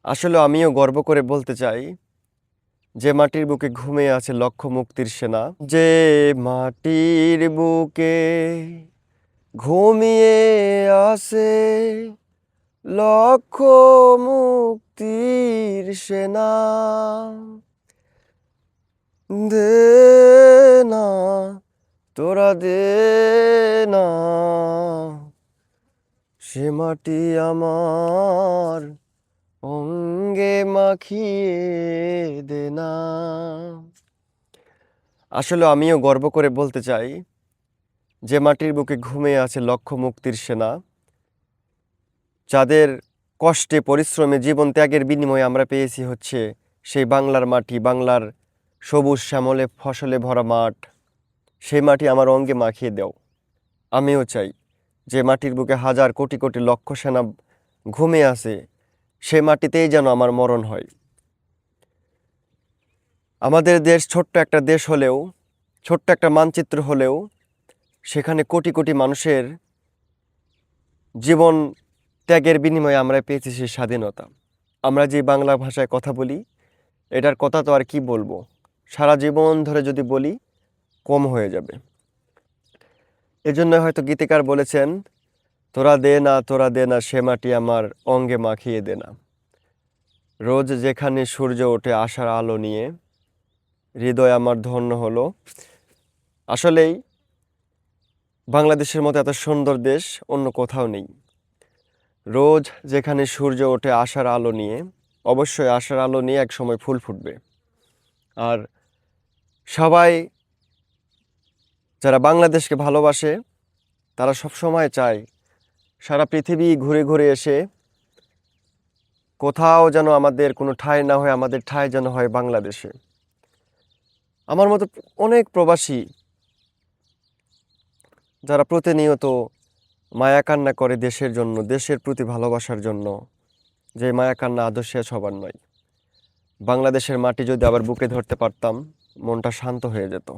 আসলে আমিও গর্ব করে বলতে চাই, যে মাটির বুকে ঘুমিয়ে আছে লক্ষ মুক্তির সেনা। যে মাটির বুকে ঘুমিয়ে আছে লক্ষ মুক্তির সেনা, দে না তোরা দে না সে মাটি আমার অঙ্গে মাখিয়ে দে না। আসলে আমিও গর্ব করে বলতে চাই, যে মাটির বুকে ঘুমিয়ে আছে লক্ষ মুক্তির সেনা, যাদের কষ্টে পরিশ্রমে জীবন ত্যাগের বিনিময়ে আমরা পেয়েছি হচ্ছে সেই বাংলার মাটি, বাংলার সবুজ শ্যামলে ফসলে ভরা মাঠ। সেই মাটি আমার অঙ্গে মাখিয়ে দাও। আমিও চাই যে মাটির বুকে হাজার কোটি কোটি লক্ষ সেনা ঘুমিয়ে আছে, সে মাটিতেই যেন আমার মরণ হয়। আমাদের দেশ ছোট্ট একটা দেশ হলেও, ছোট্ট একটা মানচিত্র হলেও, সেখানে কোটি কোটি মানুষের জীবন ত্যাগের বিনিময়ে আমরা পেয়েছি সেই স্বাধীনতা। আমরা যে বাংলা ভাষায় কথা বলি, এটার কথা তো আর কি বলবো, সারা জীবন ধরে যদি বলি কম হয়ে যাবে। এজন্য হয়তো গীতিকার বলেছেন, তোরা দে না সে মাটি আমার অঙ্গে মাখিয়ে দে না। রোজ যেখানে সূর্য ওঠে আশার আলো নিয়ে, হৃদয় আমার ধন্য হলো। আসলেই বাংলাদেশের মতো এত সুন্দর দেশ অন্য কোথাও নেই। রোজ যেখানে সূর্য ওঠে আশার আলো নিয়ে, অবশ্যই আশার আলো নিয়ে এক সময় ফুল ফুটবে। আর সবাই যারা বাংলাদেশকে ভালোবাসে, তারা সব সময় চায় সারা পৃথিবী ঘুরে ঘুরে এসে কোথাও যেন আমাদের কোনো ঠাঁই না হয়, আমাদের ঠাঁই যেন হয় বাংলাদেশে। আমার মতো অনেক প্রবাসী যারা প্রতিনিয়ত মায়া কান্না করে দেশের জন্য, দেশের প্রতি ভালোবাসার জন্য, যে মায়া কান্না আদৌ শেষ হবার নয়। বাংলাদেশের মাটি যদি আবার বুকে ধরতে পারতাম, মনটা শান্ত হয়ে যেত।